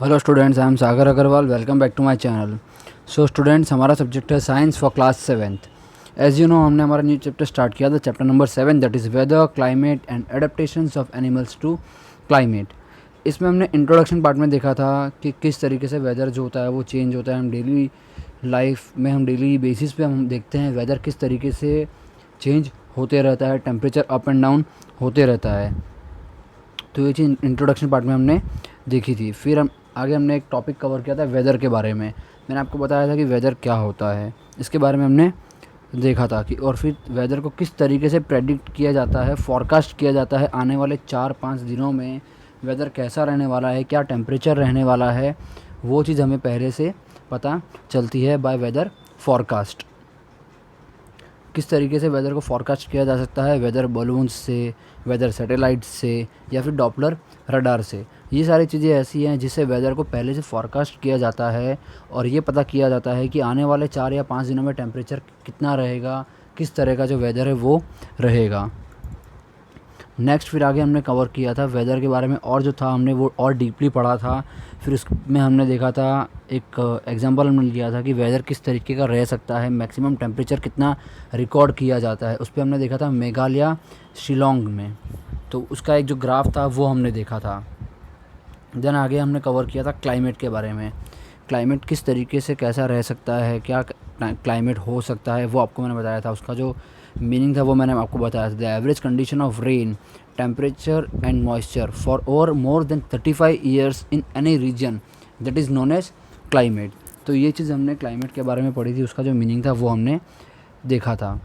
Hello students, I am Sagar Agarwal. Welcome back to my channel. So students, हमारा subject है science for class 7th। As you know, हमने हमारा new chapter start किया था, chapter number 7, that is weather, climate and adaptations of animals to climate. इसमें हमने introduction part में देखा था कि किस तरीके से वेदर जो होता है वो चेंज होता है। हम डेली लाइफ में, हम डेली बेसिस पे हम देखते हैं वेदर किस तरीके से चेंज होते रहता है, टेम्परेचर अप एंड डाउन होते रहता है। तो ये चीज़ इंट्रोडक्शन पार्ट में हमने देखी थी। फिर हम आगे हमने एक टॉपिक कवर किया था वेदर के बारे में। मैंने आपको बताया था कि वेदर क्या होता है, इसके बारे में हमने देखा था कि और फिर वेदर को किस तरीके से प्रेडिक्ट किया जाता है, फॉरकास्ट किया जाता है आने वाले 4-5 दिनों में वेदर कैसा रहने वाला है, क्या टेम्परेचर रहने वाला है, वो चीज़ हमें पहले से पता चलती है बाय वेदर फॉरकास्ट। किस तरीके से वेदर को फॉरकास्ट किया जा सकता है, वेदर बलून्स से, वेदर सैटेलाइट से, या फिर डॉपलर रडार से। ये सारी चीज़ें ऐसी हैं जिससे वेदर को पहले से फॉरकास्ट किया जाता है और ये पता किया जाता है कि आने वाले 4 या 5 दिनों में टेम्परेचर कितना रहेगा, किस तरह का जो वेदर है वो रहेगा। नेक्स्ट फिर आगे हमने कवर किया था वेदर के बारे में, और जो था हमने वो और डीपली पढ़ा था। फिर उसमें हमने देखा था, एक एग्जांपल हमने लिया था कि वेदर किस तरीके का रह सकता है, मैक्सिमम टेम्परेचर कितना रिकॉर्ड किया जाता है। उस पर हमने देखा था मेघालय शिलोंग में, तो उसका एक जो ग्राफ था वो हमने देखा था। देन आगे हमने कवर किया था क्लाइमेट के बारे में। क्लाइमेट किस तरीके से कैसा रह सकता है, क्या क्लाइमेट हो सकता है, वो आपको मैंने बताया था। उसका जो मीनिंग था वो मैंने आपको बताया था। The average condition of rain, temperature and moisture for over more than 35 years in any region, that is known as climate. तो ये चीज़ हमने क्लाइमेट के बारे में पढ़ी थी, उसका जो मीनिंग था वो हमने देखा था।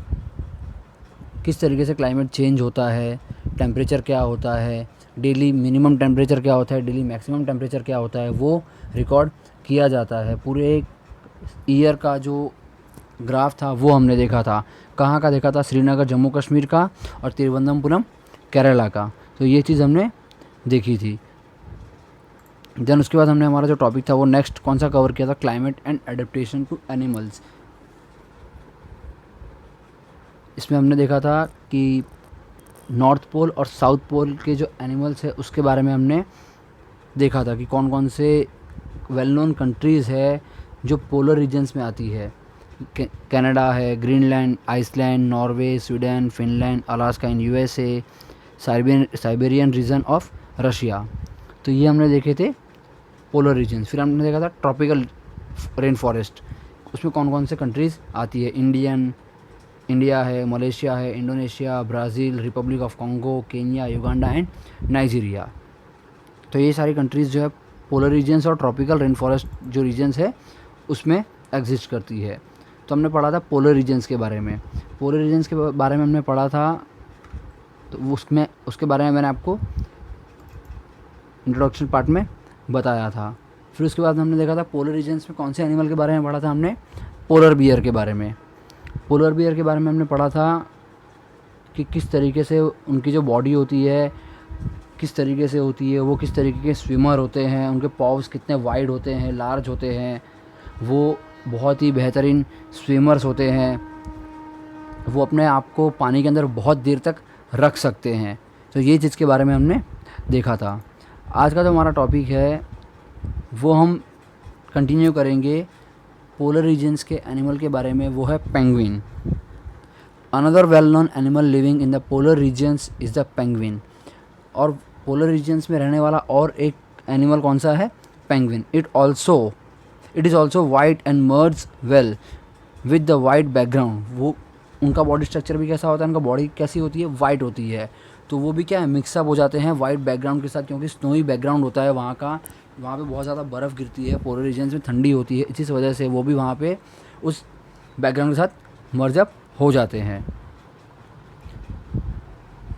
किस तरीके से क्लाइमेट चेंज होता है, टेम्परेचर क्या होता है, डेली मिनिमम टेम्परेचर क्या होता है, डेली मैक्सिमम टेम्परेचर क्या होता है, वो रिकॉर्ड किया जाता है। पूरे एक ईयर का जो ग्राफ था वो हमने देखा था। कहाँ का देखा था? श्रीनगर जम्मू कश्मीर का और तिरुवनंतपुरम केरला का। तो ये चीज़ हमने देखी थी। देन उसके बाद हमने हमारा जो टॉपिक था वो नेक्स्ट कौन सा कवर किया था? Climate and adaptation to animals. इसमें हमने देखा था कि नॉर्थ पोल और साउथ पोल के जो एनिमल्स है उसके बारे में हमने देखा था कि कौन कौन से वेल नोन कंट्रीज़ है जो पोलर रीजन्स में आती है। कनाडा है, Greenland, Iceland, Norway, Sweden, Finland, Alaska in USA, Siberian region of Russia. तो ये हमने देखे थे पोलर रीजन्स। फिर हमने देखा था ट्रॉपिकल रेन फॉरेस्ट, उसमें कौन कौन से कंट्रीज़ आती है। इंडिया है, मलेशिया है, Indonesia, Brazil, Republic of Congo, Kenya, Uganda and Nigeria. तो ये सारी कंट्रीज़ जो है पोलर रीजन्स और ट्रॉपिकल रेन फॉरेस्ट जो रीजन्स है उसमें एग्जिस्ट करती है। तो हमने पढ़ा था पोलर रीजन्स के बारे में। पोलर रीजन्स के बारे में हमने पढ़ा था, तो उसमें उसके बारे में मैंने आपको इंट्रोडक्शन पार्ट में बताया था। फिर उसके बाद हमने देखा था पोलर रीजन्स में कौन से एनिमल के बारे में पढ़ा था हमने? पोलर बियर के बारे में। पोलर बियर के बारे में हमने पढ़ा था कि किस तरीके से उनकी जो बॉडी होती है किस तरीके से होती है, वो किस तरीके के स्विमर होते हैं, उनके पॉव्स कितने वाइड होते हैं, लार्ज होते हैं, वो बहुत ही बेहतरीन स्विमर्स होते हैं, वो अपने आप को पानी के अंदर बहुत देर तक रख सकते हैं। तो ये चीज़ के बारे में हमने देखा था। आज का जो हमारा टॉपिक है वो हम कंटिन्यू करेंगे पोलर रीजन्स के एनिमल के बारे में, वो है penguin. Another well known animal living in the polar regions is the penguin. और पोलर रीजन्स में रहने वाला और एक एनिमल कौन सा है? Penguin. It is also white and merge well with the white background. वो उनका बॉडी स्ट्रक्चर भी कैसा होता है, उनका बॉडी कैसी होती है? वाइट होती है। तो वो भी क्या है, मिक्सअप हो जाते हैं वाइट बैकग्राउंड के साथ, क्योंकि स्नोई बैकग्राउंड होता है वहाँ का। वहाँ पे बहुत ज़्यादा बर्फ़ गिरती है, पोलर रीजन्स में ठंडी होती है, इसी वजह से वो भी वहाँ पे उस बैकग्राउंड के साथ मर्जअप हो जाते हैं।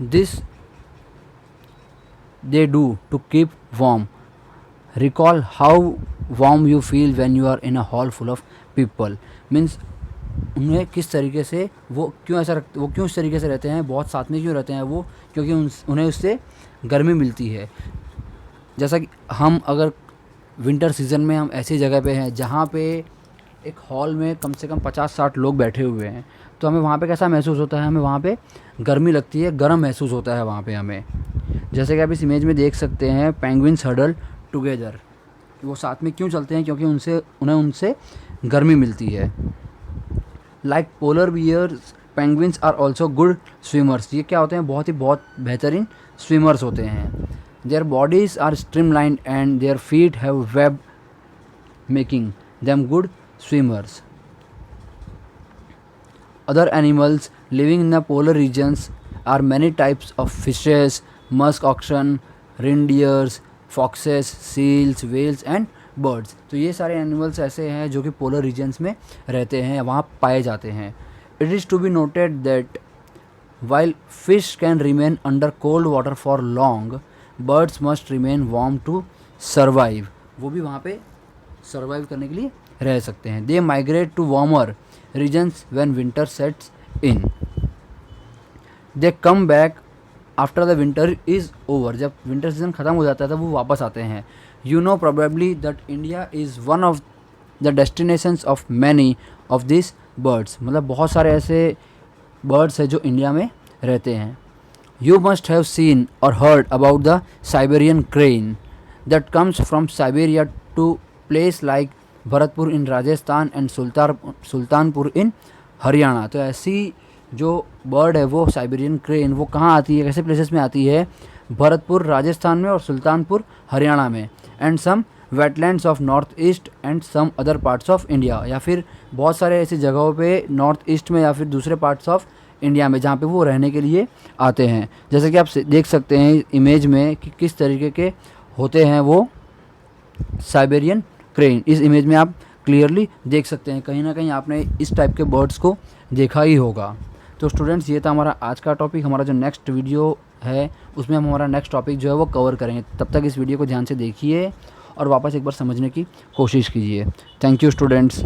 This they do to keep warm. Recall how warm you feel when you are in a hall full of people. Means उन्हें किस तरीके से वो क्यों इस तरीके से रहते हैं, बहुत साथ में क्यों रहते हैं वो? क्योंकि उन्हें उससे गर्मी मिलती है। जैसा कि हम अगर विंटर सीज़न में हम ऐसी जगह पे हैं जहाँ पे एक हॉल में कम से कम 50-60 लोग बैठे हुए हैं, तो हमें वहाँ पे कैसा महसूस होता है? हमें वहाँ पे गर्मी लगती है, गर्म महसूस होता है वहाँ पे हमें। जैसे कि आप इस इमेज में देख सकते हैं, पेंगुइन्स हडल टुगेदर। वो साथ में क्यों चलते हैं? क्योंकि उन्हें उनसे गर्मी मिलती है। Like polar bears, penguins are also good swimmers. ये क्या होते हैं? बहुत बेहतरीन स्विमर्स होते हैं। Their bodies are streamlined and their feet have web making them good swimmers. Other animals living in the polar regions are many types of fishes, musk oxen, reindeers, foxes, seals, whales and birds। तो ये सारे animals ऐसे हैं जो कि polar regions में रहते हैं, वहाँ पाए जाते हैं। It is to be noted that while fish can remain under cold water for long, birds must remain warm to survive। वो भी वहाँ पे सर्वाइव करने के लिए रह सकते हैं। They migrate to warmer regions when winter sets in. They come back after the winter is over. जब विंटर सीजन ख़त्म हो जाता है तब वो वापस आते हैं। You know probably that India is one of the destinations of many of this birds. मतलब बहुत सारे ऐसे बर्ड्स हैं जो इंडिया में रहते हैं। यू मस्ट हैव सीन और heard about the Siberian crane that comes from Siberia to place like Bharatpur in Rajasthan and Sultanpur in Haryana. तो ऐसी जो बर्ड है वो साइबेरियन क्रेन, वो कहाँ आती है, कैसे प्लेसेस में आती है? भरतपुर राजस्थान में और सुल्तानपुर हरियाणा में। And some wetlands of North East and some other parts of India. या फिर बहुत सारे ऐसी जगहों पे नॉर्थ ईस्ट में या फिर दूसरे पार्ट्स ऑफ इंडिया में जहाँ पे वो रहने के लिए आते हैं। जैसे कि आप देख सकते हैं इमेज में कि किस तरीके के होते हैं वो साइबेरियन क्रेन। इस इमेज में आप क्लियरली देख सकते हैं, कहीं ना कहीं आपने इस टाइप के बर्ड्स को देखा ही होगा। तो स्टूडेंट्स, ये था हमारा आज का टॉपिक। हमारा जो नेक्स्ट वीडियो है उसमें हम हमारा नेक्स्ट टॉपिक जो है वो कवर करेंगे। तब तक इस वीडियो को ध्यान से देखिए और वापस एक बार समझने की कोशिश कीजिए। Thank you students.